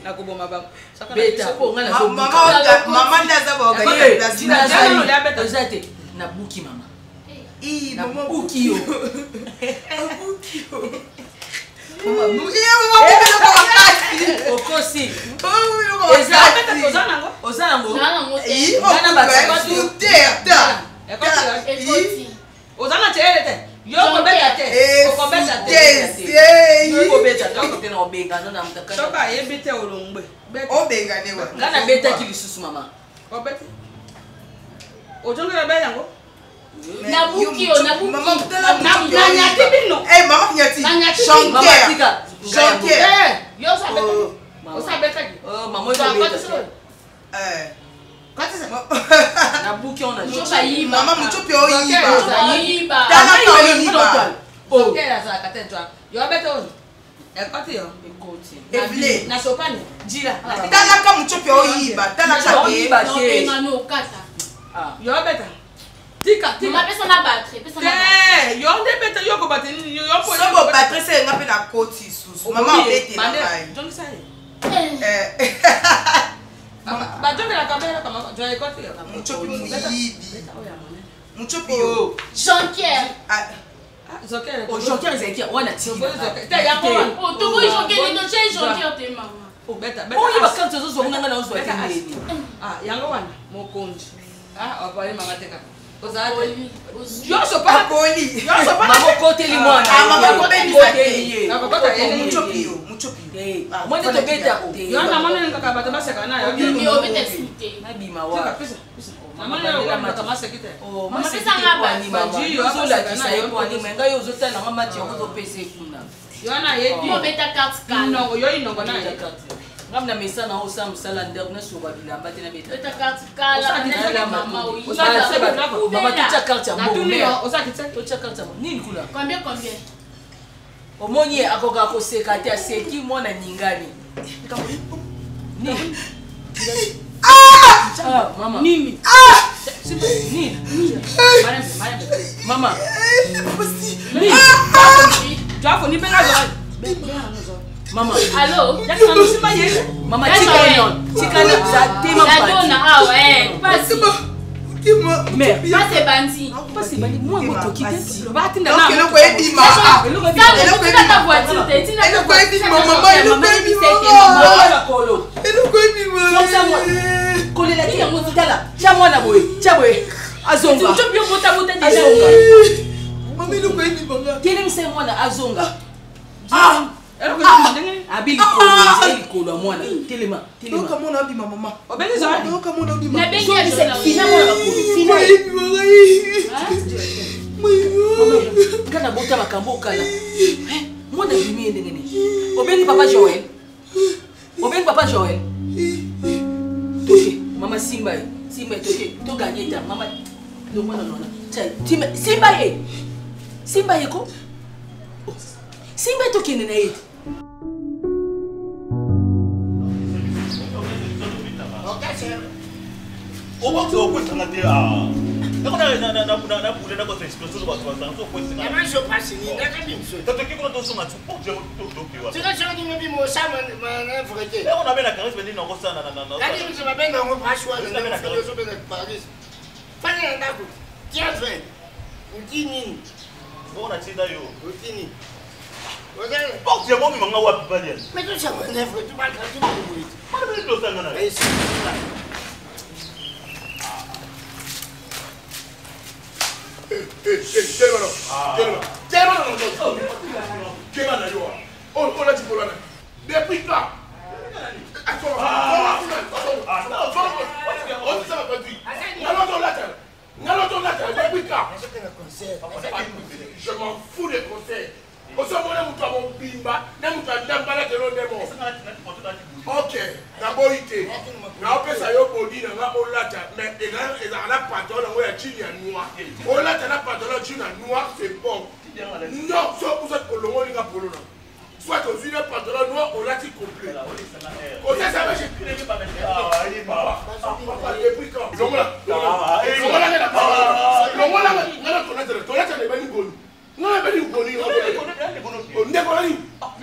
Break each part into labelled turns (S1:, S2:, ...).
S1: nakuboma baba
S2: beta
S3: maman ndaza ba organiser
S2: ozate na buki mama
S3: na
S2: buki yo okosi ozanango
S1: ozana telete yo beta te okobeta te yo beta te
S2: na obenga na mtaka
S1: soka yebite olongbe
S3: obenga ne wa
S2: ngana beta ki lisusu mama
S1: obeta ojongela ba yango
S4: na buki yo na buki
S1: na nyati bino
S3: mama nyati chantier
S1: yo sabeta ki
S2: mama yo beta na buki on a
S3: mama muchope oyiba
S1: tala ka oyiba okela za katentwa yo beta on ekoti yo
S3: evle
S1: na sopane jira
S3: tala ka muchope oyiba tala ka
S2: oyiba ke
S4: no kata
S1: yo beta tika
S4: ma pesa na batterie pesa na
S1: yo nde beta yo ko batini yo po
S3: so batterie se ngape na koti susu mama bete na bai
S1: jongi sai ba jongi la kamera kama jo ekoti yo
S3: muchope muyibi muchope yo
S4: Jean-Pierre
S1: Zokere
S2: Jean-Pierre zeki wana tiki
S1: te yango wana
S4: to ko Jean-Pierre to Jean-Pierre te mama
S1: beta
S2: oyi bakanto zo zo nganga na zo ete nini
S1: yango wana mokonzi opali mama teka
S4: Ozali
S1: yo so pa
S3: poli
S1: yo so pa
S2: mama koteli mwana
S3: mama koteli
S2: koteli
S1: na kokota
S3: muchope
S2: mwende to beta
S1: yo na mama ngaka bata baseka na yo
S4: yo beta site
S2: na bima wa
S1: pesa mama yo ngaka masekite
S2: mama
S4: pesa ngaba
S2: ni yo zo la kisa yo kwa ni menga yo zo tana ngama ti yo ko pesa kuna
S1: yo na ye
S4: yo beta carte scan
S1: no yo inongo na ye
S2: ngamna mesa na osa msala ndero na suba bilamba tena beta
S4: beta carte kala na mama oui
S2: mama tucha carte ya mo me
S1: osakitse
S2: tucha carte ya mo nini kuna
S4: combien
S2: omoni akoka ko sekate aseki mona ningani nini mama
S1: nini
S2: nini mama
S1: jafo ni benga zo
S2: mama
S4: allô
S1: yakana musimba yele
S2: mama tikana za tema
S4: la dona passe
S2: mais
S4: passe bandi
S2: passe bandi moi mo kokite
S1: batinda
S3: na eloko ebi ma
S4: eloko ebi ta voiture te tina
S3: eloko ebi mama eloko ebi
S2: kolo
S3: eloko ebi ma
S2: kolela ki yango tala tia mwana boye azonga
S4: tu bio bota déjà
S3: mama eloko ebi banga
S2: kele mse mwana azonga
S1: abili
S2: kolo mwana telema
S3: donc mona abi mama
S1: obeli zo
S3: donc mona abi
S4: na bengi ya
S2: fina mwana fina kana bota makambo kala mwana bimi ndengene obeli papa Joël toke mama simba toke to gagner ta mama no simba ko simba to kene na yeti
S5: oba ko kwetanga te na pule na ko expression ba twa tanzo ko singa
S6: ama so passe ni ndaka bimso
S5: tato ki ko to so matu po je to kiwa
S6: tika changi mbi mo sama na frete
S5: on a bena caresse beni na ko sana na
S6: kadi mse ba benga ngo paswa na so bena Paris fanya ndako tia fen ukini
S5: ona tida yo
S6: ukini
S5: okay po je mo mi manga wa pipalia
S6: mais tu sais na frete ba ka tu mo
S5: ma be to sanga na
S6: depuis quand je m'en fous des concerts. Ok, d'abord ité. Na opesa yo body na nga olata mais eza na pantalon ngo ya chini ya noir. Olata na pantalon chini ya noir c'est bon. Non, so vous êtes kolongo linga polona. Soit aux une pantalon noir olati complet. O ça ça va je ne pas mettre. Ah, il va. Papa depuis quand? Longola. Longola na pa. Longola na tonata le bani golu. Non, mais il connaît. On est quoi?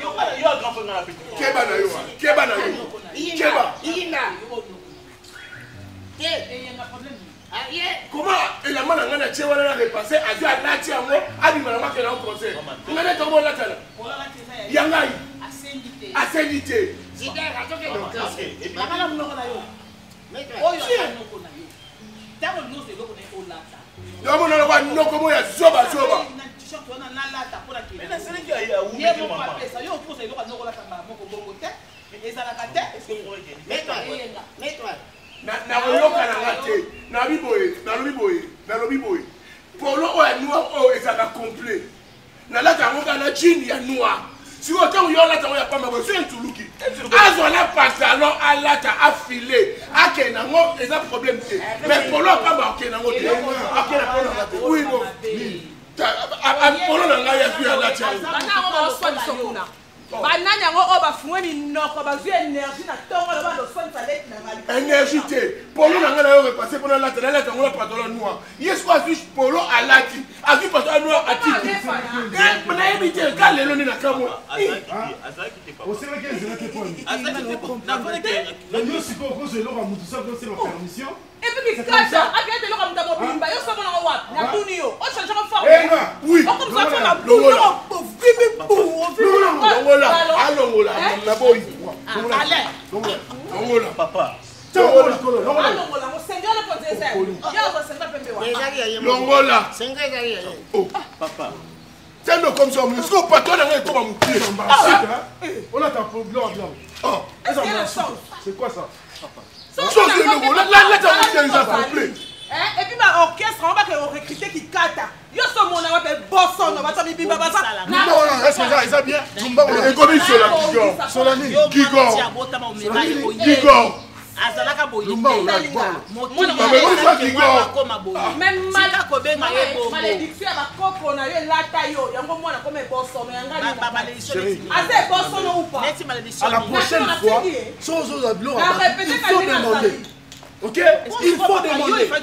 S5: yo grand frère na petit
S6: Keba na yo. Keba na yo. Keba. Comment la main n'a pas tiré la repassé a dit à la tia moi a dit madame que là au conseil. On a dit comment la tala. Yangai. Ascendité.
S2: La madame non na yo. Mais oyo no ko na yo. Tango no se loko na o lata.
S6: Yo mo na ba no como ya zoba.
S5: Mais na sele ki ya u
S2: Ye mo pa pesa yo ko se loko na ko lata ba mo ko bongo te. Ezala ka te.
S5: Est-ce que vous voyez?
S3: Mets-toi.
S6: Na oyoka na ngate. Na lobi boy. Polo o ya noir o ezala complet. Na lata ngo kana jean ya noir. Si vous avez un pas ma voiture, un pantalon à lata affilé, à Kenango, et un problème. Mais pour l'autre, pas Kenango. Oui, non. Pour l'autre, il y a plus à la tête.
S1: Banani yango oba fumwe minoko bazui énergie na tongo la bando soin salette na mali.
S6: Énergie polo na ngala yo repasser pour la lata ngala pantalon noir. Yes quoi juste polo à lati. A vu pantalon noir à tiki. Na éviter quand le loni na kamo.
S5: Azaki
S7: o sera que je vais te prendre.
S5: Na fone ke.
S7: La nuit si ko je leur amutu ça c'est la permission.
S1: Et puis kata akete lo kamta mo bimba yo somo na wa na tuni yo. O change ko forme.
S6: Oui.
S1: O comme ça fait la boule.
S6: Allons na boy.
S1: Allez.
S5: Papa.
S1: Longola, mo senga le poser ça. Yo ko senga pembe wa.
S6: Longola.
S3: Senga gari.
S6: Oh,
S5: Papa.
S6: c'est nous comme ça, mais ce qu'on pas toi dans comme mon pied.
S7: On a ta problème.
S6: Oh,
S7: c'est quoi ça?
S6: chose de nouveau. Là ça vous déjà complet.
S1: Et puis ma orchestre on va que recruter qui kata. Yo so mon na wa pe bosso no ba to mi bimba ba ça.
S6: Non, est-ce que ça bien? Zumba on est comme sur la Gigo. Solani Gigo. Gigo.
S3: Azalaka boye.
S1: Même malédiction ba koko na yo lata yo. Yango mwana comme bosso no yanga. Assez bosso no ou pas?
S7: À la prochaine fois, sans il faut demander. Ok, il faut demander. Il faut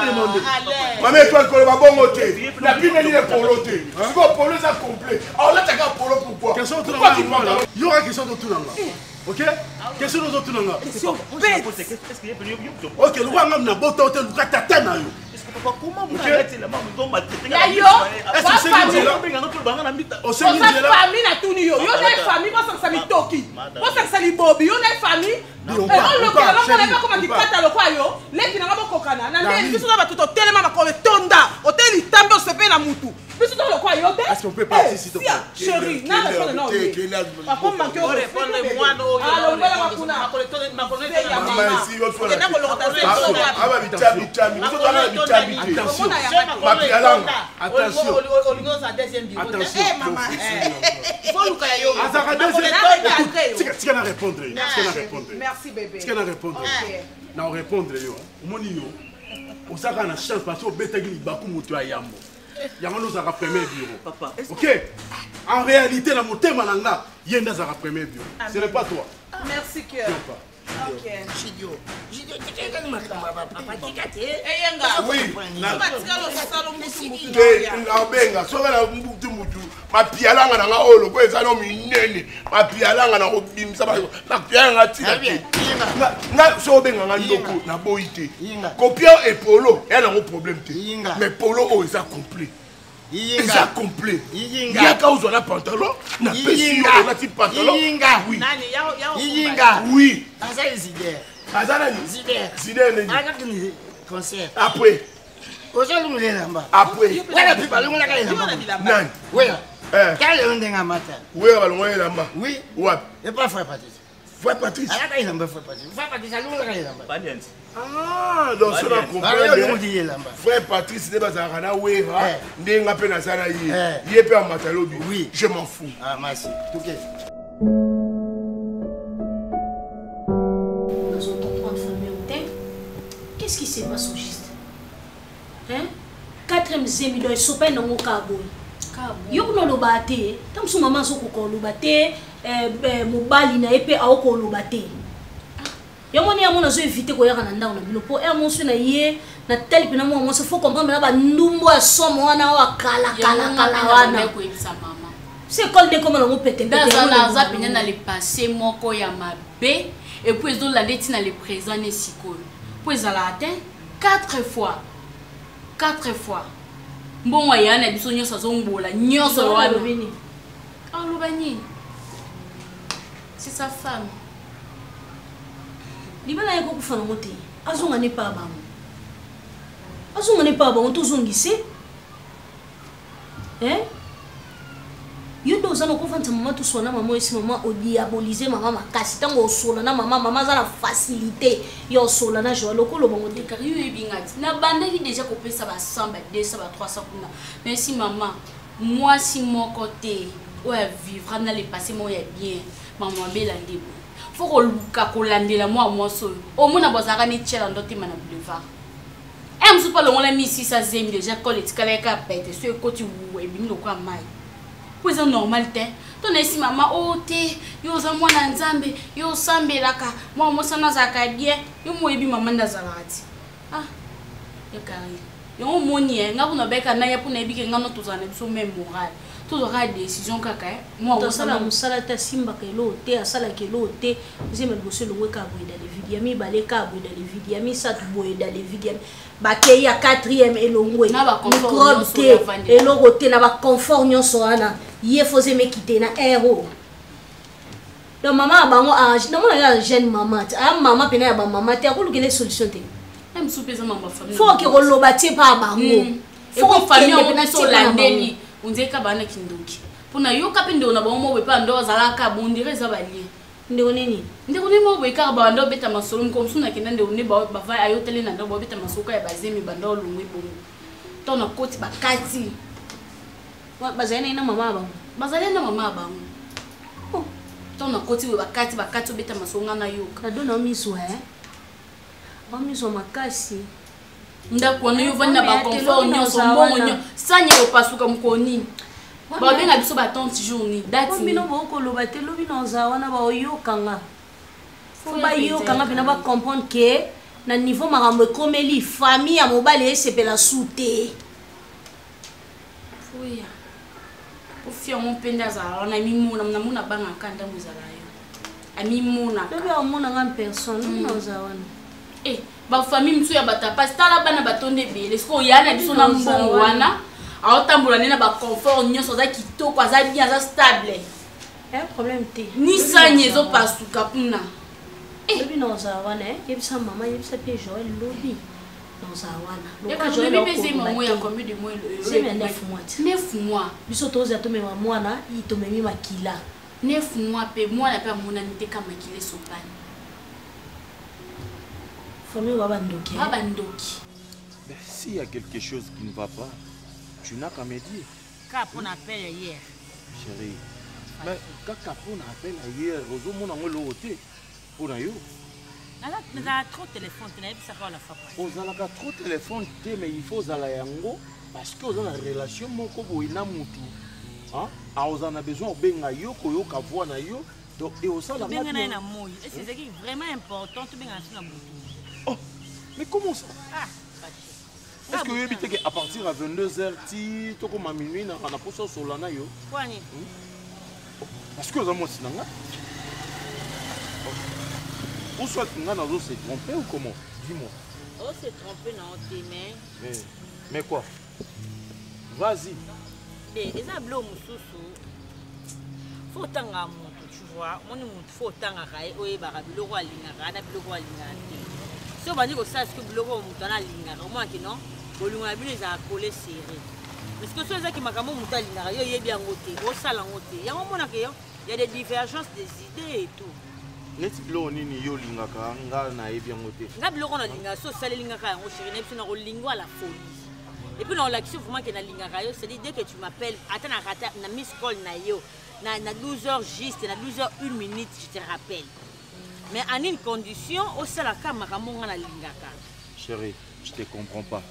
S7: demander.
S6: Maman, toi, le bon côté. La pime est pour l'autre. Si vous polo, ça complet. Alors là, tu as un polo pourquoi? Pourquoi tu parles?
S7: Il y aura question de tout le monde. Ok? Question de tout le monde. Ok, le roi n'a pas de hôtel, le tata na yo.
S5: Comment vous arrêtez la main de maltraiter?
S1: Yo,
S7: est-ce que c'est là?
S1: Au sein famille na tuni yo. Yo na famille moi ça mi toki. Moi ça li bobi, yo na famille. On le pas comment dit kata lo kwa yo. Leki na ngabo kokana. Na ndeni biso na batuto telema makole tonda. Hôtel tambo se pe na mutu. Biso to lo kwa yo te.
S7: Est-ce qu'on peut partir s'il te plaît?
S1: Chérie, na répondre non. Par contre manquer au répondre moi no. Alors voilà makuna. Makole
S6: maman ici votre fois. Ah ba bitami. Biso to na bitami. Attention. Attention.
S7: Attention.
S3: Maman.
S1: Merci bébé.
S7: Tu vas répondre. Na répondre yo. Omoni yo. Osaka na chance parce que betagi baku mutu ayambo. Yango nous a premier bureau.
S5: Papa.
S7: OK. En réalité la motema nanga yenda za premier bureau. Ce n'est pas toi.
S1: Merci cœur. OK.
S3: Chidio, tu t'es ma papa tikate.
S1: Eyenga.
S6: Oui.
S1: Na matikalo salo mutu.
S6: Na benga soka na mutu. Mapialanga na olo ko ezano minene. Mapialanga na obimisa ba. Mapialanga tika te. Na so benga nga ndoko na boité. Copia et polo, elle a un problème te. Mais polo o est complet. Isa complet. Il y a cause on a pantalon, na pesi on a type pantalon. Oui.
S3: Nani yao.
S6: Oui.
S3: Asa Zidane.
S6: Azana ni. Zidane ni.
S3: Aka kini concert.
S6: Après.
S3: Ozo lumule namba.
S6: Après.
S3: Wala pipa lumula ka namba.
S6: Nani?
S3: Wewe. Kale ondenga mata.
S6: Wewe balongwe lamba.
S3: Oui.
S6: Wapi?
S3: Et pas frère Patrice.
S6: Frère Patrice.
S3: Alaka inamba frère Patrice. Frère Patrice lumula ka namba.
S5: Valiant.
S6: Ah, donc ça on comprend bien. Frère Patrice n'est pas à Wera, Nenga Penasana y est pas Matalobi. Oui, je m'en fous.
S3: Ah, merci. Ok.
S8: Qu'est-ce qui se passe au juste? Hein? 4e zemi do sopa na ngo kaboy. Yo no lo bate, tam so maman so ko lo bate, mobali na epe aoko lo bate. Yo moni amona zo éviter ko yaka na ndao na bino po e monsu na ye na tel pina mo mo se faut comprendre na ba ndumbo ya somo wana wa kala wana. C'est école de comment on peut te
S4: dans un zapin dans le passé moko ya mabe et puis dans la dette dans le présent ne sikol. Puis ça l'a atteint 4 fois. 4 fois. Bon ya na biso nyoso zombola nyoso wana. Ah lobani. C'est sa femme.
S8: Libala yako kufana mote. Azonga ne pas ba. Azonga ne pas ba on tozongisi. Hein? Yo doza no kofanta mama to sona mama esi mama o diaboliser mama makasi tango sola na mama za la facilité yo sola na joie lokolo bongo de
S4: car yo ebingati na bandaki déjà ko pesa ba 100 ba 200 ba 300 kuna mais si maman moi si mon côté ouais vivre dans le passé moi est bien maman belande faut ko luka ko landela moi solo au mona bozaka ni tchela ndote mana boulevard em so pas le on la mis 600 déjà collecte kala ka pete so ko ti wu ebimi lokwa mai. Puis c'est normal te. Ton esi maman oh te yo za mwana nzambe yo sambelaka moi mo sana zaka bien yo mo ebi maman ndazalati. Ah. Ya kari. Yo moni ngabuna beka na ya puna ebike ngano tozana biso même moral. Tozora décision kaka moi
S8: on sala musala ta simba kelo te asala kelo te zeme bosse lo weka boida le vidiami baleka boida le vidiami satu boida le vidiami bakei ya 4e elongwe microbe te elongo te na ba confort nyonso ana ye fose me quitter na héros donc maman bango age na mona ya jeune maman a maman pena ya ba maman te ko lukene solution te
S4: même soupesa maman famille
S8: faut que roloba te pa bango
S4: faut famille on na so landeli unzeka bana kindoki pona yo kapinde na bango mo pa ndo zalaka bondire za balie
S8: ndeko nini
S4: mo bweka ba ndo beta masolo nkomsuna kenda ndo ne ba va ayotele na ndo beta masoka ya bazemi bando lungwe bongo tona koti bakati bazana na mama ba bazana na mama ba oh tona koti we bakati beta masonga na yo
S8: kado na miso ba miso makasi
S4: ndako na yo vanda ba confort nyonso mbongo nyo sanye opasuka mkoni ba benga biso ba tante journée date
S8: bino boko loba te lobi na zawana ba oyokanga fo ba yokanga bina ba comprendre que na niveau marambo komeli famille ya mobali esepela soute
S4: fuya ofia mon penda za na mimuna na muna banga kanda muzala yo amimuna
S8: lobi amuna ngam personne na zawana
S4: ba famille mtu ya batapa stala bana batonde bele sko yana biso na mbongo wana aotambola nena ba confort nyonso za kitoko za bien za stable
S8: problème te
S4: ni sanye zo pasuka puna
S8: lobi na zawana yebisa mama yebisa pe Joël lobi na zawana
S4: loka Joël bese mamu ya combien de mois
S8: c'est 9 mois
S4: 9 mois
S8: biso toza to mema mwana itomemi makila
S4: 9 mois pe mwana pe mona nite kama kile sopani
S8: famille wabandoki
S5: mais s'il y a quelque chose qui ne va pas tu n'as qu'à me dire
S2: quand on appelle hier
S5: chérie mais quand on appelle hier ozo mona ngolo ote pour yo
S2: ala trop téléphone tu n'as pas la fois
S5: ozalaka trop téléphone te mais il faut zala yango parce que oza na relation moko boina mutu hein a besoin obenga yo koyoka voix na yo donc et osala
S2: benga na moi et c'est ce qui est vraiment important tu benga na mutu.
S5: Oh, mais comment ça? Est-ce que vous évitez qu'à partir à 22h, tu as comme à minuit, on a posé sur la naïo? Parce que vous avez moi, c'est là. Ou soit tu as s'est trompé ou comment? Dis-moi.
S2: Oh, s'est trompé dans tes mains.
S5: Mais quoi? Vas-y.
S2: Les ablos moussousou. Faut t'en avoir, tu vois. Mon faut t'en avoir. Oui, barabilo ou alingara, nabilo ou alingara. Si on va dire que ça, c'est que le bureau est dans la ligne, au moins que non, on a vu les accolés serrés. Parce que ceux qui m'ont dit que il est bien voté, au salon voté. Il y a des divergences des idées et tout.
S5: N'est-ce pas que yo lingaka nga bien voté?
S2: Nga biloko na linga so sale lingaka yango chérie na biso na lingwa la folie. Et puis on l'a dit vraiment que na lingaka yo, c'est dès que tu m'appelles, attends na miss call na yo, na 12h juste, na 12h 1 minute, je te rappelle. Mais en une condition, au salaka makamonga na lingaka.
S5: Chérie, je te comprends pas.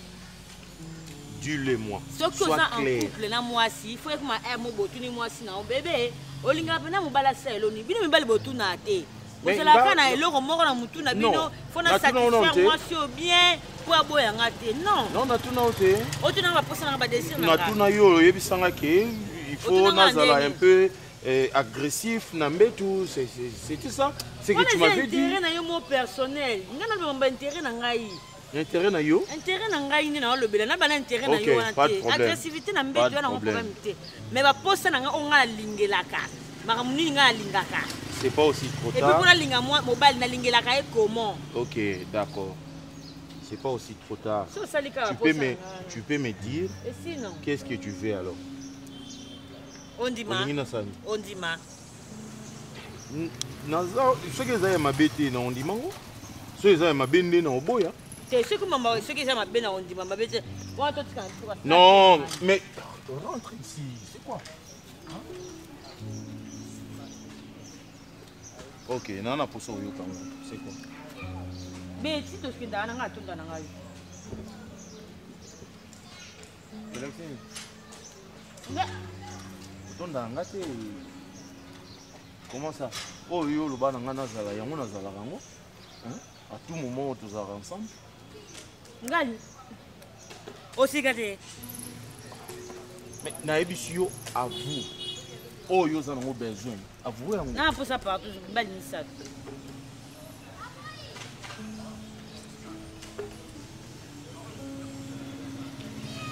S5: Dis-le-moi.
S2: Sois clair. En couple na moi si, il faut que ma mo botuni moi si na bébé. O lingaka pena mo bala selo ni. Bino mi bala botuna te. Au salaka na eloko moko na mutu na bino, faut na satisfaire moi si bien pour aboya ngate. Non.
S5: Non, na tuna ote.
S2: O tuna ba posa na ba désir na.
S5: Na tuna yo yebisanga ke il faut nazala un peu agressif, nambetou, c'était ça. C'est que tu m'avais dit.
S2: Intérêt na yo mo personnel. Ngana ba intérêt na ngai.
S5: Intérêt na yo?
S2: Intérêt na ngai ni na lo bela na ba intérêt na yo wana te. Agressivité na mbeto na problème te. Mais ba poste na nga onga lingelaka. Maka muni nga lingaka.
S5: C'est pas aussi trop tard.
S2: Et puis pour la linga moi mobile na lingelaka e comment?
S5: OK, d'accord. C'est pas aussi trop tard. Tu peux me dire.
S2: Et sinon?
S5: Qu'est-ce que tu veux alors?
S2: On dit ma.
S5: Naza, ce que ça m'a bêté na on dit mango. Ce que ça m'a bêté na oboya.
S2: C'est ce que maman, ce que ça m'a bêté na on dit ma bêté.
S5: Non, mais rentre ici, c'est quoi? OK, nana pour ça yo kango. C'est quoi?
S2: Mais si tout ce que dana nga tunda na ngai.
S5: Comment ça? Oh yo le bas nanga nazala yango nazala rango. À tout moment tous ensemble.
S2: Ngali. Aussi gade.
S5: Mais na ebisio à vous. Oh yo za nango besoin. À vous yango.
S2: Na pour ça partout je bali ça.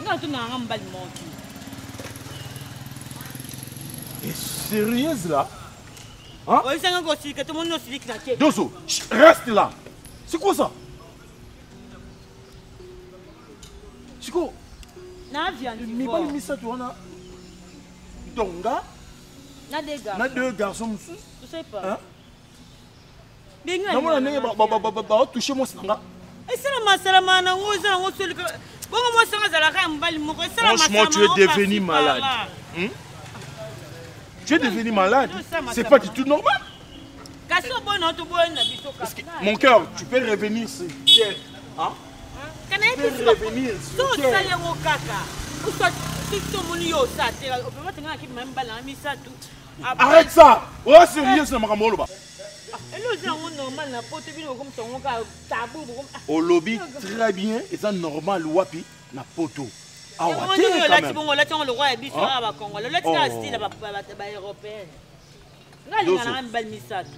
S2: Nga tu na ngam bali monti.
S5: Et sérieuse là? Hein?
S2: Oui, c'est un gosse que tout le monde nous dit que
S5: Dozo, reste là. C'est quoi ça? Chico.
S2: Na viande.
S5: Mais pas mis ça toi na. Donga. Na deux garçons.
S2: Tu sais pas.
S5: Hein? Non, non, toucher moi ça.
S2: Et c'est la masalama na ngoza na ngoseli que bon moi ça ngazala ka mbali moko c'est la masalama.
S5: Franchement, tu es devenu malade. Tu es devenu malade. C'est pas du tout normal. Mon cœur, tu peux revenir sur terre. Hein? Tu peux revenir sur terre. Arrête ça. Oh, sérieux, c'est ma camolo. Au lobby, très bien. Et ça, normal, wapi, na poto.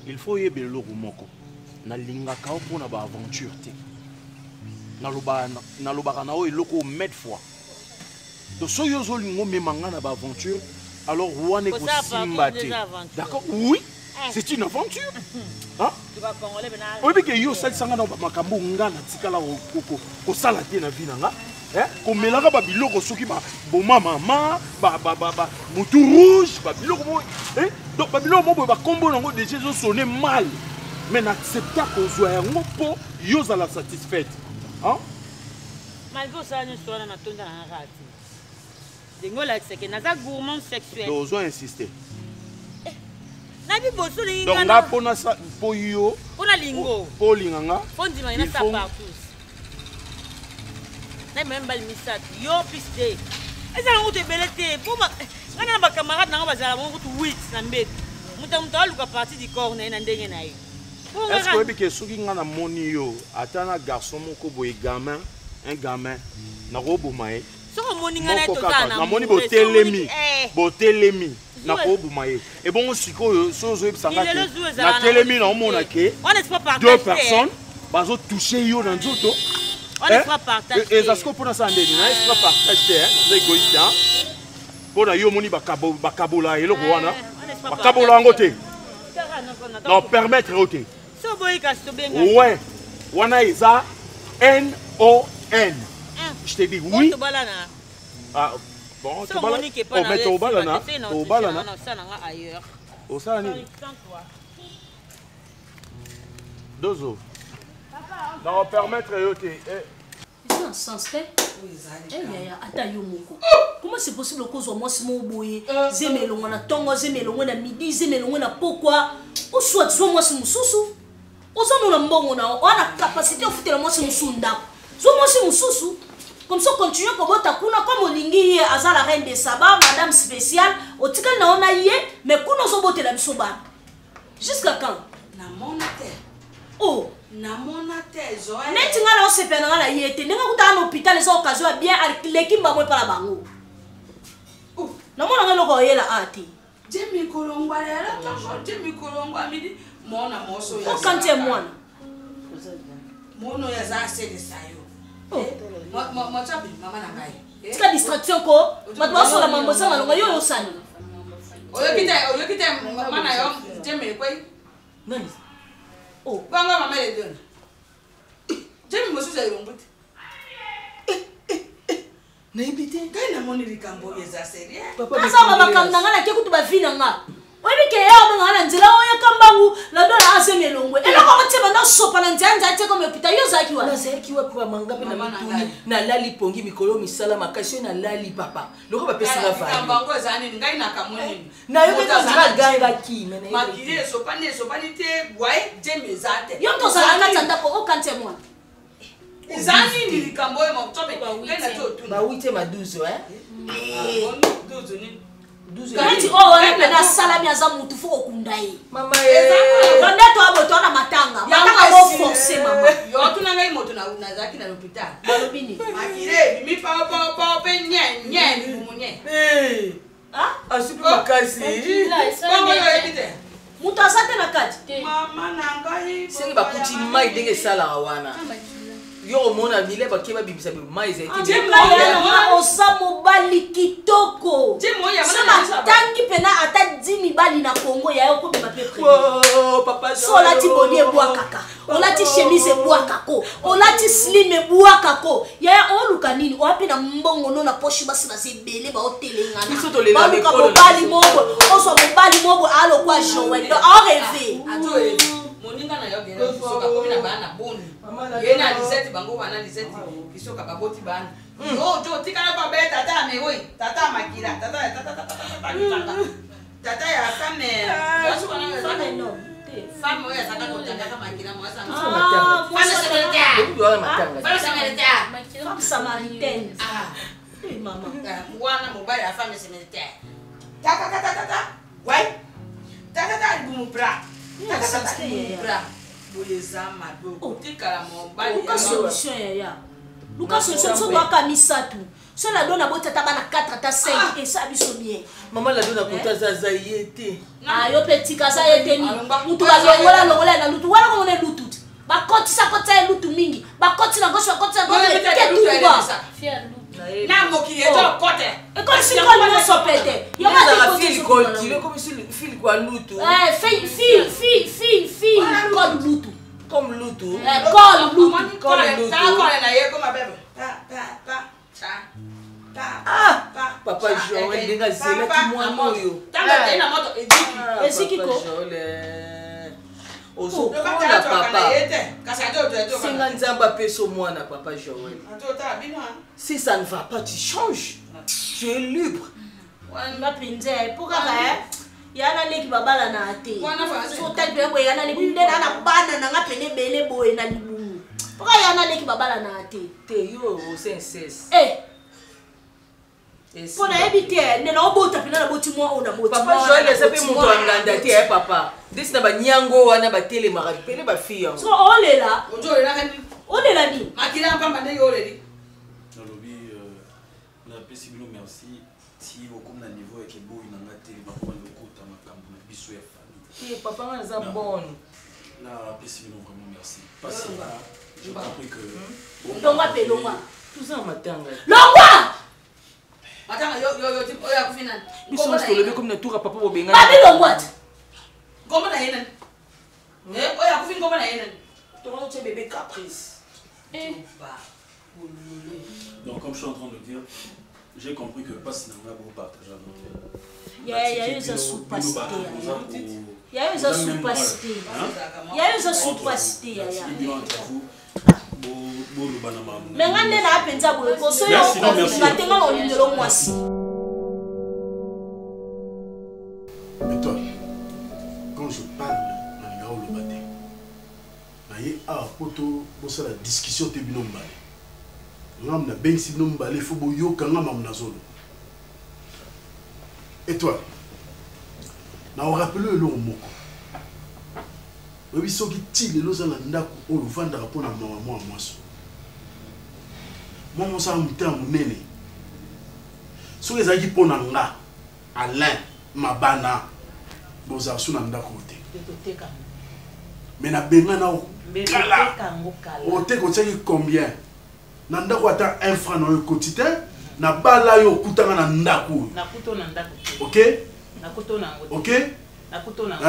S5: Il faut y aller au moko. Na linga ka pour na ba aventure te. Na loba na o eloko met fois. To so yo zo lingo memanga na ba aventure. Alors wane ko simba te. D'accord? Oui. C'est une aventure. Hein? Oui, mais que yo sali sanga na ba makambo ngana tikala ko sala te na vie nanga. Comme là ba biloko soki ba boma mama ba mutu rouge ba biloko mo donc ba biloko mo ba combo nango déjà zo sonner mal mais n'accepta ko zo yango po yo za la satisfaite hein
S2: malgré ça nous soit na tonda na rati dengo la c'est que naza gourmand sexuel
S5: dozo insister
S2: na bi boso linga
S5: donc na pona sa po yo
S2: pona lingo
S5: po linganga
S2: fondi ma ina sa partout. Même bal misat yo piste eza ngo te belete pour ma ngana ba camarade nanga bazala ngo tu 8 na mbeto muta aluka partie du corps na ndenge na ye
S5: est-ce que bi ke soki ngana moni yo atana garçon moko boye gamin un gamin na roboma ye
S2: soko moni ngana to tana
S5: na moni botelemi na roboma ye et bon siko so zo ebisanga na telemi na omona ke deux personnes bazo toucher yo na nzoto.
S2: On ne peut partager.
S5: Et ça se pour nous s'en donner, on ne peut partager, c'est égoïste. Pour nous, yo moni bakabola et le roi bakabola en côté. Non, permettre côté. Ouais. Wana isa N-O-N. Je te dis oui. Ah bon, tu balana. Oh, mais tu balana. Tu balana. Au sani. Dozo. Non, permettre côté.
S8: C'est un sens fait. Comment c'est possible que moi si mon boy zemelonga na tongo zemelonga na midi zemelonga na pourquoi ou soit moi si mususu oza no na mbongo na on a capacité de foutre moi si musunda so moi si mususu comme ça continue ko bota kuna comme olingi aza la reine de Saba madame spéciale otikal na ona yé mais kuna zo botela biso ba jusqu'à quand
S3: na monate
S8: oh
S3: na monate zo
S8: neti ngala o sepena ngala yete ninga kuta na hôpital eza occasion bien l'équipe ba mo para bango Na mona ngelo ko yela ati.
S3: Jemi kolongwa la toko Jemi kolongwa midi mona moso ya.
S8: O kante mwana.
S3: Mono ya za sede sayo. Mo chabi mama na ngai.
S8: Tika distraction ko. Matwa so la mambo sa malonga yo yo sani.
S3: Oyo kita mama na yo Jemi kwai.
S8: Nani? Oh,
S3: Banga mama le dona. Jemi moso za yombuti.
S9: Na ibite.
S3: Kai na moni likambo ya za sede.
S8: kasa baba kamnanga na ke kutu ba vina nga. Webi ke ya mo ngana nzela o ya kambangu la dola ase melongwe. Ela ko mteba na sopa na nzanja ate ko mepita yo zaki wa.
S9: Na zaki wa kwa mangape na mituni na lali pongi mikolo misala makasio na lali papa. Loko ba pesa la fali.
S3: Kambango zani ngai na kamoni.
S9: Na yo beta zira ganga ki mena.
S3: Makire sopa ni te boy Jemi zate.
S8: Yo to za na tanda ko o kante mwana.
S3: Zani ni likambo ya mtope ngai na to tu.
S9: Ba wite maduzo
S3: Duzo ni.
S8: Kati o wana pena salami aza mutu fo okundai.
S9: Mama
S8: Banda to aboto na matanga. Matanga mo forcer mama.
S3: Yo tu na ngai moto na zaki na l'hôpital.
S8: Balobini.
S3: Makire mi pa pe nye mumunye.
S8: Ah?
S9: Asupu makasi.
S3: Bongo yo ebite.
S8: Mutu asate na kati.
S3: Mama na ngai.
S9: Sengi ba kuti mai denge sala wana. Yo mona vile ba keba bibisa bi mai zeti.
S8: Jemma osa mobali kitoko. Sama tangi pena ata 10 bali na Congo ya yo ko ba pepe.
S9: Oh papa.
S8: So lati boni e bua kaka. Olati chemise e bua kako. Olati slim e bua kako. Ya oluka nini? O api na mbongo no na poshi basi na sebele ba hotele ngana.
S9: Biso to lela
S8: ba ko bali mobo. Oso mobali mobo alo kwa Joël. Do en rêver.
S3: Ato moninga na yo gena soka komi na bana boni. Yena 17 bango bana 17 kisoka baboti bana. Jo tika na ba beta tata me oi tata makira tata ya femme. Yo soka na femme no. Femme oya tata ko tata makira mo asa. Femme samaritaine. Femme samaritaine.
S8: Femme samaritaine.
S3: Mama. Mwana mobile ya femme samaritaine. Tata. Wai. Tata ibumu bra. Tata. Bolezama do tikala mobali
S8: Luka solution ya. Luka solution so doka misatu. So la dona bota taba na 4 ata 5 et ça biso bien.
S9: Maman la dona kota za yete.
S8: Ah yo petit kasa yete ni. Mutu ba longola na lutu. Wala ko ne lutu. Ba kotisa lutu mingi. Ba kotisa gauche ba kotisa gauche. Ke tu ba.
S2: Fier lutu.
S3: Na mokili to kote.
S8: E ko si ko ni sopete. Yo ma
S9: te fili ko kilo comme si fili kwa lutu.
S8: Fille comme lutu.
S9: Comme lutu.
S8: Comme lutu.
S9: Comme lutu.
S3: Ta na ye comme bebe.
S9: Papa Joël denga zela ki mwana oyo.
S3: Tanga tena moto ediki.
S8: Esikiko.
S9: Ozo la papa.
S3: Kasa do.
S9: Singa nzamba peso mwana papa Joël. Si ça ne va pas, tu changes. Tu es libre.
S8: Wana pinze pourquoi yana leki babala na ate. So tape boy yana leki ndena na bana na ngapene bele boy na libu. Pourquoi yana leki babala na ate?
S9: Te yo senses.
S8: Pona ebite nena obota pina na boti mo ona boti.
S9: Papa Joël sape muto anganda te papa. Desi na ba nyango wana ba tele mara pele ba fille.
S8: So olela.
S3: Ojo lela kan.
S8: Olela ni.
S3: Makira pamba ndenge oleli.
S10: Nalobi na pesi bino merci si beaucoup na niveau et que beau ina ngati ba ko lokota makambo na biso ya famille.
S9: Papa nga za bon.
S10: Na pesi bino vraiment merci. Parce que je compris que
S8: Longwa pe longwa.
S9: Tout ça matanga.
S8: Longwa.
S3: Matanga yo tipo oya kufina.
S9: Biso sto lever comme na tour papa bo benga.
S8: Babi longwa.
S3: Ngoma na yena. Oya kufina ngoma na yena.
S9: Ton petit bébé caprice.
S10: donc comme je suis en train de dire, j'ai compris que pas si n'a pas partagé notre.
S8: Il y a eu ça sous-pasté. Il y a eu ça sous-pasté. Il y a eu ça sous-pasté. Mais quand on a appelé ça,
S7: et toi, quand je parle, la discussion te binombale. Ngam ben si binombale faut boyo kanga mam na zolo. Et toi, na on rappelle le moko. Oui, so ki ti le loza na ndako o vanda rapona mama moi mwaso. Moi mo sa mta munene. So ezaki pona nga. Alain, Mabana, Bozarsu n'a pas côté. Mais na benga na o. O te ko tsaki combien? Na ndako ata 1 franc na quotidien, na bala yo kutanga na ndako.
S3: Na kuto na ndako.
S7: OK?
S3: Na kuto na ngote.
S7: OK?
S3: Na kuto na.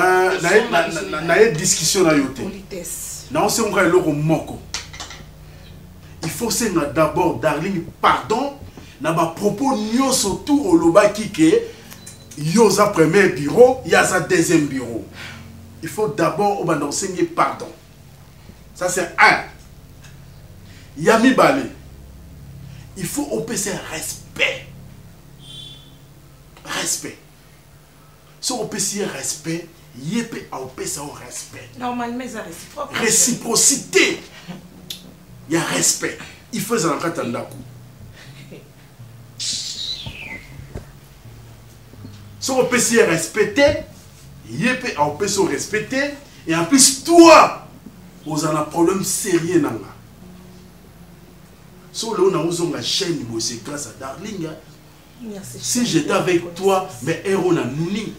S7: Na discussion na yote.
S3: Politesse.
S7: Na on se ngai loko moko. Il faut se d'abord Darling pardon na ba propos nyo surtout au lobaki que yoza premier bureau, yaza deuxième bureau. Il faut d'abord enseigner pardon. Ça c'est un. Yami Bale. Il faut opérer respect. Respect. Si on peut respect, il peut opérer respect.
S3: Normalement, c'est réciproque.
S7: Réciprocité. Il y a respect. Il faut ça en katandako. Si on peut se respecter, il peut se respecter. Et en plus, toi, vous avez un problème sérieux. Si on a une chaîne, c'est grâce à Darling. Si j'étais avec toi, mais héros n'a nouni.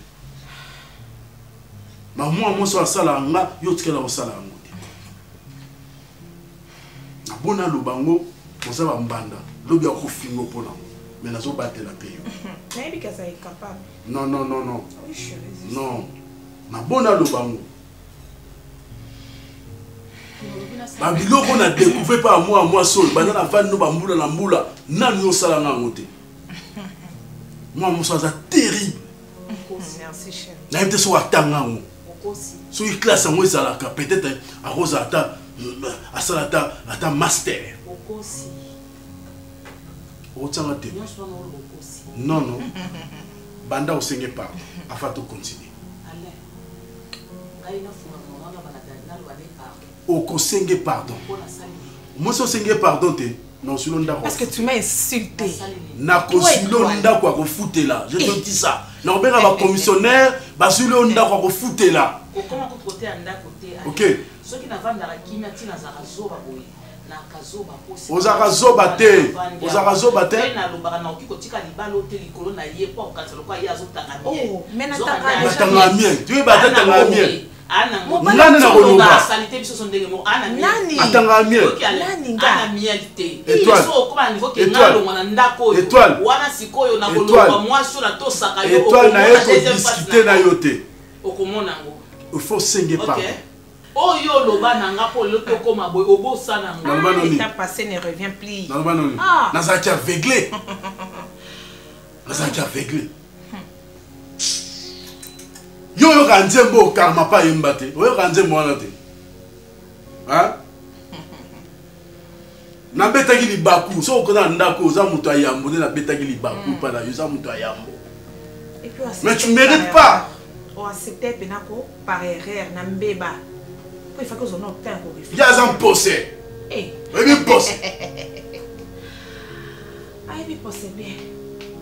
S7: Mais moi, je suis à Salanga, je suis à Salanga. Bona Lubango, on s'en va mbanda. Lobi a fingo pour nous. Mais nous avons battu la paix. Non, non, non, non. Non. Na bona Lubango. Babilo qu'on a découvert par moi seul. Bana la van no bambula na mbula. Na nyo salanga ngote. Moi, mon soir, c'est terrible.
S3: Merci, cher.
S7: Na été so atanga ngo. So il classe en moi ça la peut-être à Rosata. À ça la master. Non, non. Banda au Seigneur pardon. Afin de continuer. Au Seigneur pardon. Moi, si Seigneur pardon, non,
S3: parce que tu m'as insulté.
S7: Na consulo nda kwa ko fouter là. Je te dis ça. Na obera ba commissionnaire, ba sulo nda kwa ko fouter là.
S3: Comment côté anda côté.
S7: OK.
S3: Ceux qui n'avent pas la kimia tina za kazoba boy. Na kazoba posi.
S7: Ozaka zoba te. Ozaka zoba te.
S3: Na lobara na okiko tika libalo te likolo na ye po katsalo kwa ya zotanga mien.
S1: Oh, mais na
S7: tanga mien. Tu es battre tanga mien.
S3: Ana
S7: nani na koloba
S3: salite biso son ndenge mo ana
S1: nani
S7: atanga miel
S1: nani nga
S3: ana mialité
S7: étoile
S3: so ko ba niveau ke ngalo mwana ndako
S7: étoile
S3: wana sikoyo na koloba moi sur la tosaka yo
S7: étoile na yo discuter na yo te
S3: okomona ngo
S7: il faut singe pas
S3: oyo loba na nga po loto koma boy obosa na ngo
S1: l'état passé ne revient plus
S7: na za tia aveuglé na za tia aveuglé yo yo kanzembo karma pa yembate yo kanzembo wana te hein na betaki libaku so ko na ndako za muto ayambo na betaki libaku pa na yo za muto ayambo mais tu mérites pas
S1: on accepter penako par erreur na mbeba il faut que on obtient ko réfléchir
S7: ya za mposé
S1: eh
S7: oui mposé
S1: ai bi posé bien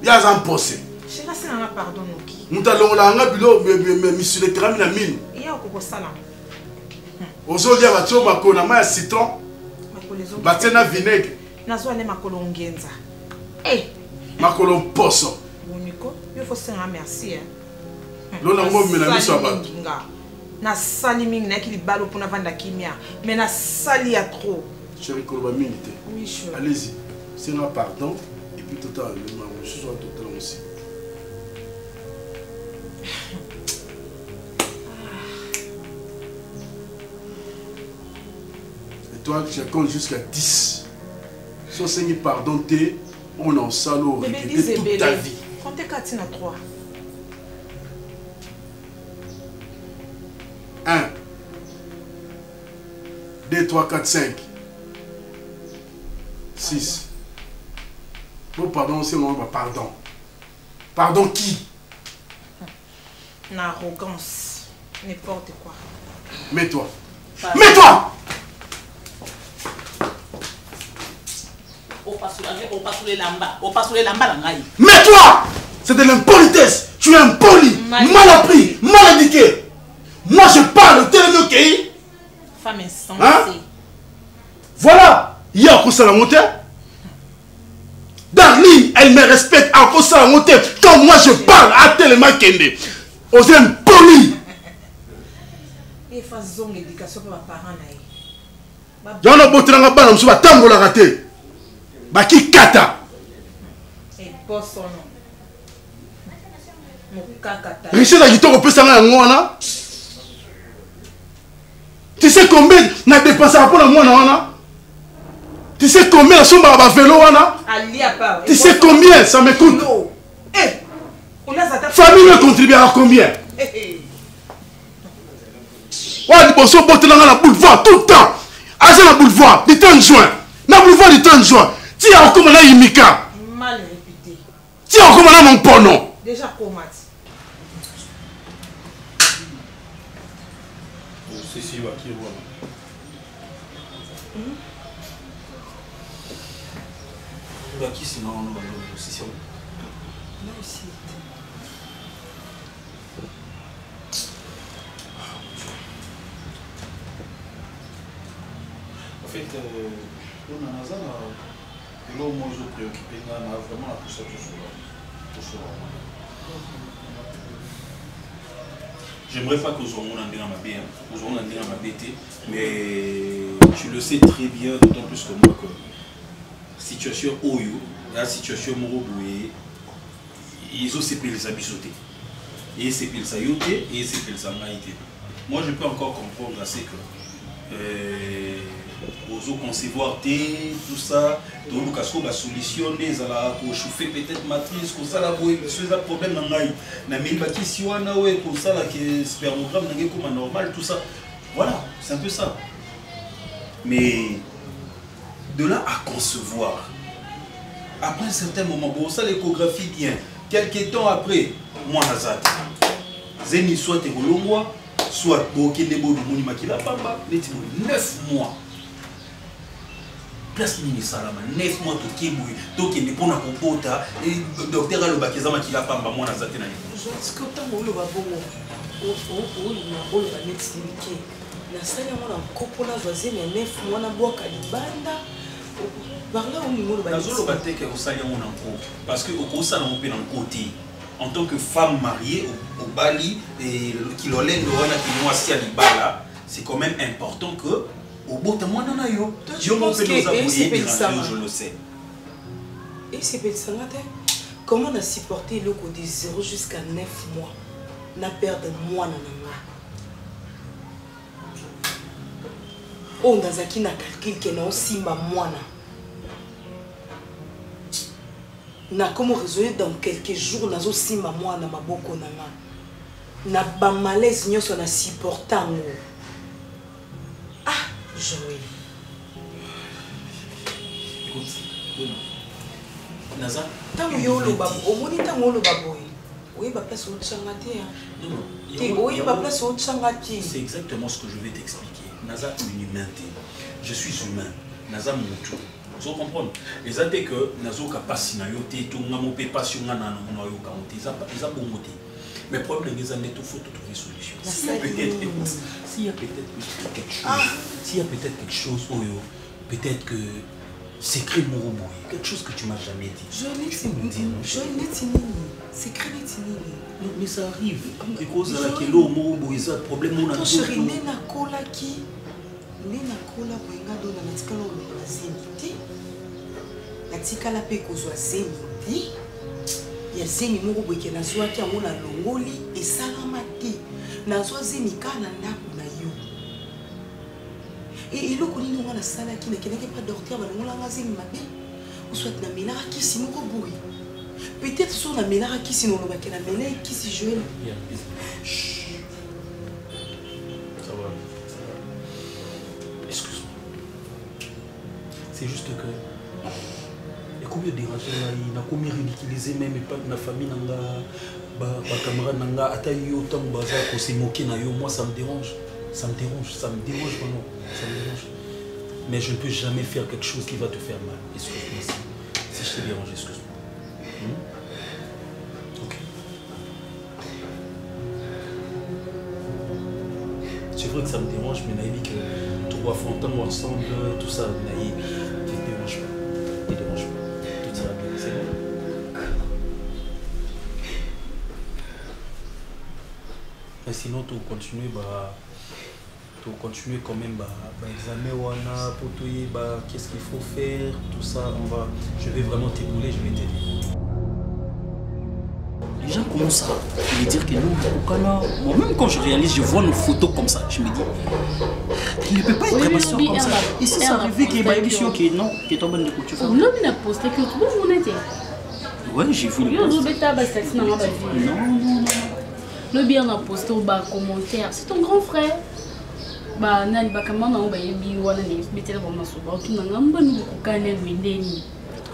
S7: ya za mposé
S1: je la sais na pardon noki
S7: mutalongola nga bilo monsieur le krami na mine
S1: iya ko sala
S7: ozolia batio makona ma ya citron batena vinaigre
S1: nazo ale makolo ngenza eh
S7: makolo poso
S1: boniko il faut se remercier
S7: lona mo mena miso abato
S1: na sali mingi na ki libalo pona vanda kimia mais na sali ya trop
S7: chérie koloba mingi te
S1: oui chérie
S7: allez-y c'est un pardon et puis total je suis total aussi. Et toi, je compte jusqu'à 10. Si on saigne pardon, on en salaud, regretter toute ta vie.
S1: Comptez 4 à 3.
S7: 1, 2, 3, 4, 5, 6. Bon, pardon, c'est mon pardon. Pardon qui?
S1: L'arrogance, n'importe quoi.
S7: Mets-toi. Mets-toi! Mets-toi! C'est de l'impolitesse. Tu es impoli, mal appris, mal éduqué. Moi je parle tel mieux que
S1: femme insensée.
S7: Hein? Voilà. Il y a un coup ça la montée. Darling, elle me respecte à cause de ça. Quand moi je parle à tellement kende. On s'aime poli.
S1: Il faut une éducation pour mes parents.
S7: Il y a un autre qui va se faire tango la raté. Baki kata.
S1: Et boss son nom.
S7: Richard a dit qu'on peut s'en aller. Tu sais combien n'a dépensé pour la moine? Tu sais combien la somme à vélo? Tu sais combien ça me coûte? Famille me contribue à combien? Ouais, du bosso botte dans la boulevard tout le temps. Agent la boulevard du 30 juin. La boulevard du 30 juin. Tu as encore là Imika.
S1: Mal répété.
S7: Tu as encore là mon pono.
S1: Déjà comment?
S10: C'est si va qui voit. Qui c'est non c'est sûr.
S1: Là aussi.
S10: En fait, on a là où moi je préoccupé là vraiment la poussée tout ça. J'aimerais pas que vous ayez un ma bien, vous ayez un ma bêtise, mais tu le sais très bien, d'autant plus que moi que situation Oyo, la situation Moroboué, ils ont séparé les abisotés. Et c'est pile ça yoté, et c'est pile ça maïté. Moi je peux encore comprendre c'est que aux concevoir tout ça, donc le casco va solutionner, ça va chauffer peut-être matrice, comme ça là, c'est un problème dans l'ail. Na mille baki si on a ouais comme ça là que spermogramme n'est comme normal tout ça. Voilà, c'est un peu ça. Mais de là à concevoir, après un certain moment, bon ça l'échographie vient. Quelques temps après, moi Nazat, Zeni soit et Golongwa, soit Bokendebo de Mouni Makila Pamba, 9 mois. Place Mini Salama, 9 mois to Kéboué, to Kéboué pour la compota, et docteur Alobakeza Makila Pamba, moi Nazat.
S9: Est-ce que tu as eu le babou la médecine qui na sala mwana kopola voisin ya 9 mois na boka libanda par là où niveau le
S10: parce que au ça on peut dans côté en tant que femme mariée au Bali et qui l'olène de wana qui moi si à libala c'est quand même important que au bout de moi na yo je m'en peux nous appuyer je le sais
S9: et c'est peut ça comment on a supporté le côté 0 jusqu'à 9 mois na perdre moi na on a zaki na calcul que na simba mwana na comment résoudre dans quelques jours nazo simba mwana maboko nanga na ba malaise nyoso na supportant ah Joël
S10: écoute Naza
S9: tango yo lo babo omoni tango lo babo oui ba place au changate non oui ba place au changate
S10: c'est exactement ce que je vais t'expliquer. Naza une humanité. Je suis humain. Naza Moutou. Vous comprenez? Les athées que Nazo Kapasi na yoté, tout n'a pas passion na na na yo kamoté. Ils ont bon moté. Mais le problème c'est que il faut trouver solution. S'il y a peut-être quelque chose, s'il y a peut-être quelque chose, peut-être que secret Moroboué, quelque chose que tu m'as jamais dit.
S9: Je n'ai secret
S10: mais ça arrive. Et cause à laquelle Moroboué ça problème on a
S9: tout. Chérie, nena kola qui nena kola boinga do na tikala o la zénité. Na tikala pe kozwa zénité. Ya zéni Moroboué ke na zwa ki amona longoli et salamati. Na zwa zéni kana ndaku na yo. Et il a connu la salle qui n'a pas dormir, mais on l'a rasé matin. On souhaite la ménage qui s'y nous bourri. Peut-être sur la ménage qui s'y nous va qu'elle a ménage qui s'y joue.
S10: Ça va. Excuse-moi. C'est juste que. Et combien de déranger là, il a combien ridiculisé même pas de ma famille, ma camarade, nanga, ataï autant de bazar qu'on s'est moqué na yo, moi ça me dérange. Ça me dérange vraiment, ça me dérange. Mais je ne peux jamais faire quelque chose qui va te faire mal. Excuse-moi si je te dérange, excuse-moi. Ok. C'est vrai que ça me dérange, mais Naïbi, que 3 fois ensemble, tout ça, Naïbi, ne te dérange pas. Ne te dérange pas. Tout ira bien. sinon tu continuer quand même examen wana pour qu'est-ce qu'il faut faire, tout ça, je vais vraiment t'épauler, je vais t'aider.
S11: Les gens commencent à me dire que nous, moi-même quand je réalise, je vois nos photos comme ça, je me dis, il ne peut pas être patient comme ça. Ici, c'est arrivé qu'il y ait des choses qui non, qui est en bonne de couture.
S4: Non, mais la poste que tu vous n'êtes.
S11: Ouais, j'ai vu le post. Non.
S4: Le bien a posté au bas commentaire, c'est ton grand frère. Bah, nani bakama na obayebi wana ni bitela ba masoba tu na ngamba ni kokane wendeni.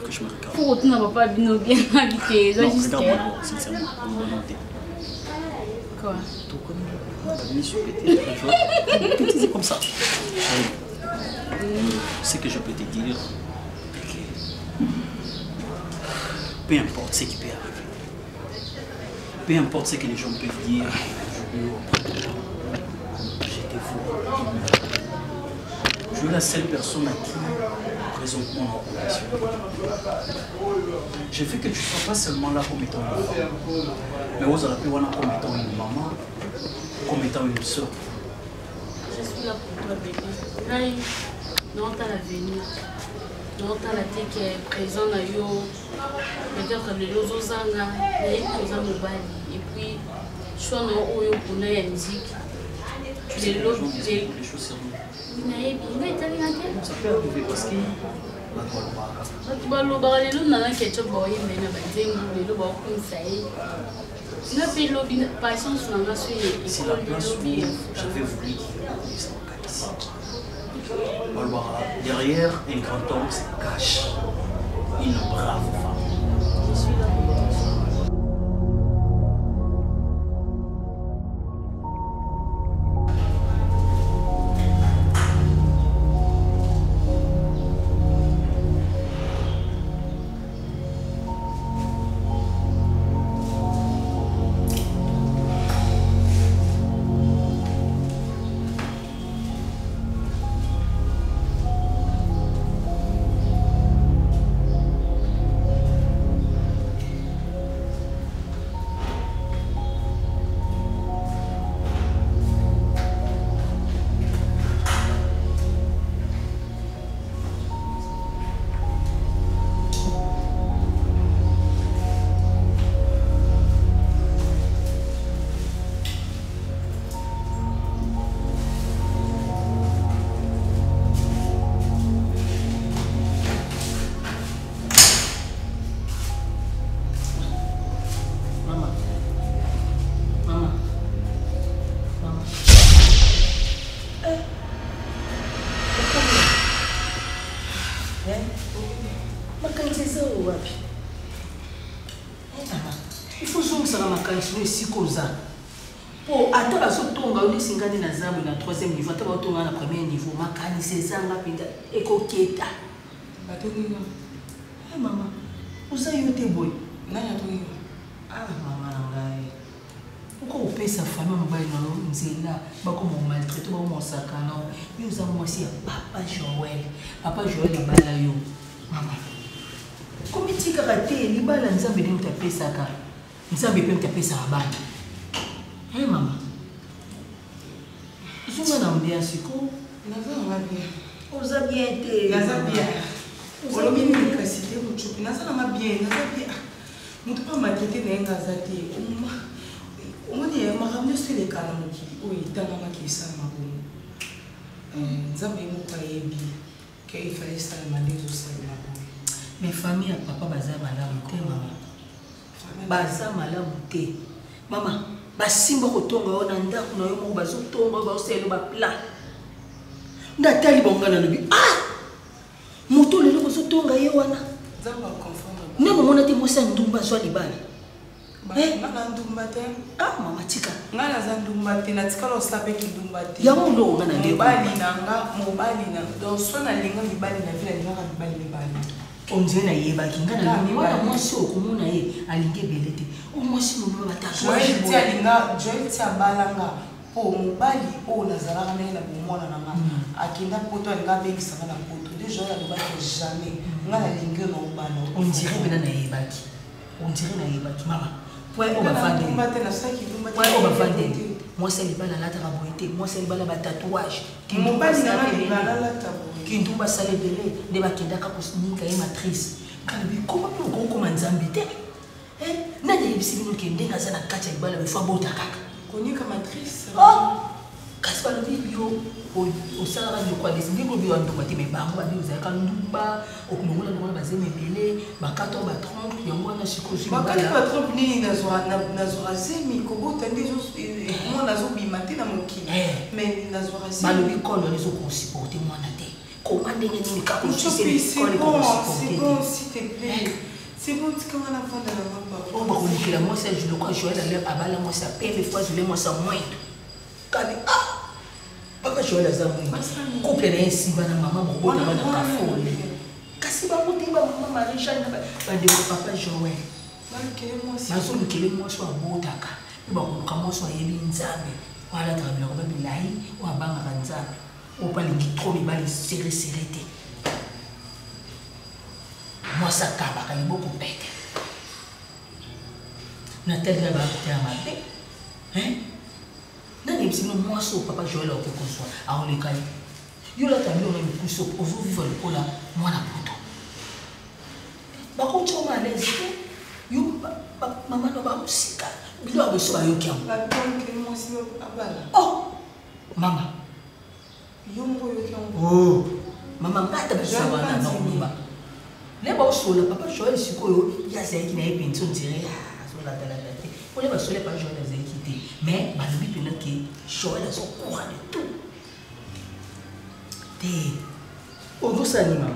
S11: Que je me regarde.
S4: Pour tu na papa bino bien habité, ça juste.
S11: Regarde-moi, sincèrement,
S4: quoi?
S11: Tout comme je suis pété, c'est comme ça. Ce que je peux te dire, peu importe ce qui peut arriver, peu importe ce que les gens peuvent dire, j'étais fou. Je suis la seule personne à qui présentement en relation. Je veux que tu ne sois pas seulement là comme étant une femme, mais vous aurez pu voir comme étant une maman, comme étant une soeur.
S4: Je suis là pour toi, bébé. Là, non, t'as l'avenir. Non, t'as la tête qui est présente à yo. Peut-être les autres zanga, les autres mobile. Et puis, je suis en haut pour la musique. Les autres, les choses sérieuses.
S11: Ça peut arriver parce que c'est la place où j'avais voulu qu'il s'en ici. Derrière un grand homme se cache une brave femme. Je suis là pour toi.
S9: Oh, attends, la sauce tombe, on est singani na zabu na troisième niveau, attends, on tombe na premier niveau, makani c'est ça, on a pinda, ekoketa.
S3: Batonina.
S9: Eh maman, où ça y est boy?
S3: Naya toyo.
S9: Ah maman, ngai. Pourquoi on paye sa famille, on va y aller, c'est là, bah comme on maltraite, on va s'accaler. Nous avons aussi Papa Joël. Papa Joël est bala yo. Maman. Comme tu karaté, les balles nous avons bien tapé ça car, nous avons bien tapé ça à balle. Hey maman, je suis en bien siko. Oza bien été.
S3: Naza bien. Oza bien université muchupi. Naza na bien. Naza bien. Mutu pa makete na ngaza te. Omoni makambo se le kana mukili. Oyi tanga makisa mabomo. Nzambe mo kwa yebi. Ke ifale sa mandezo sa mabomo.
S9: Mes familles à papa baza malamu te maman. Baza malamu te. Maman. Basimba kotonga ona ndako na yo mo bazotonga bazoselo ba plan ndatali bongana lobi moto lelo bazotonga ye wana
S3: nzamba confirme
S9: nemo mona te mosa ndumba zwa libala
S3: ngana ndumba te
S9: mama tika
S3: ngana za ndumba te na tikalo sape ki ndumba te
S9: ya mo ndo ngana ndeko
S3: mobali na donc sona linga libali na vila linga libali
S9: on dirait na yebaki ngana ni wana mwasi okomona ye alinge belete o mwasi mo bataka
S3: Joël tia balanga po mobali o nazalaka na bomona na nga akinda poto alinga bengisa na poto de Joël alobaki jamais ngana linge no bana
S9: on dirait bena na yebaki mama point o bafande
S3: mbate na saki
S9: point o bafande
S3: Moi, c'est les balles à la taboité. Moi, c'est les balles à la tatouage.
S9: Qui m'ont pas dit à la taboité.
S3: Qui n'ont pas salé de lait. Des bakenda kaposini kaye matrice. Comment on commence à embêter? N'a pas de si vous qui n'êtes pas à quatre et balles, il faut boire caca.
S9: Connu comme matrice.
S3: Oh! Casse pas le bio. Au salaire de quoi des livres bio en tomate, mais bah, moi, vous avez quand même pas. Au Congo, on va baser mes bélés. Bah, 14 bah, 30, il y a moins de psychologie.
S9: Bah, quand tu vas trop ni nazorasé, mais comment t'as dit, moi, nazo bimaté dans mon kit. Mais nazorasé.
S3: Bah, le école, on les a supporté, moi, n'a été. Comment des cas
S9: c'est bon, s'il te plaît. C'est bon, c'est comme un enfant de la maman.
S3: Oh, bah, on dit que moi, c'est je le crois, je vais aller à Bala, moi, ça paye, mais fois, je l'ai, moi, ça moins. Ah! Papa, je vais aller à Bala. Couple est ainsi, maman, bon, on va dans la foule. Kasi, bah, on dit, maman, Marie-Jeanne, bah, de papa, je vais. Bah, je vais moi, soit beau, taka. Bah, on commence à y aller, nzambe. Voilà, travailler, on va bien l'aïe, on va bien à nzambe. On va les trop, mais va les serrer. Moi, ça cabara, il y a beaucoup de bêtes. Nathalie va côté à ma tête. Hein? Non, sinon, moi, ça, papa, je vais leur faire qu'on soit. Alors, les cailles. Yo, là, t'as mis, on a le coup, sauf, on veut vivre le coup là, moi, la poto. Par contre, tu m'as l'aise. Yo, maman, on va aussi. Il doit recevoir un yoki. Oh! Maman. Oh! Maman, pas de besoin de non, les gens sont là, papa, je suis sûr qu'il y a des gens qui n'ont pas de tirer. Pour les gens qui n'ont pas de quitter. Mais le but est que je suis là, au courant de tout. Aujourd'hui, ça n'est pas.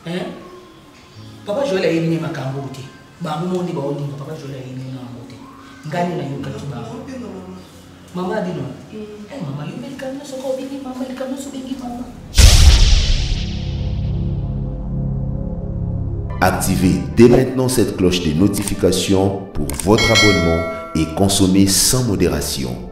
S3: Hein? Papa, je vais aller à ma cambote. Papa, je vais aller à ma cambote. Gagner la yoka qui va. Maman a dit non. Eh, maman, il y a des cadeaux sur le bébé, maman, les cadeaux sur le bébé, maman.
S12: Activez dès maintenant cette cloche de notification pour votre abonnement et consommez sans modération.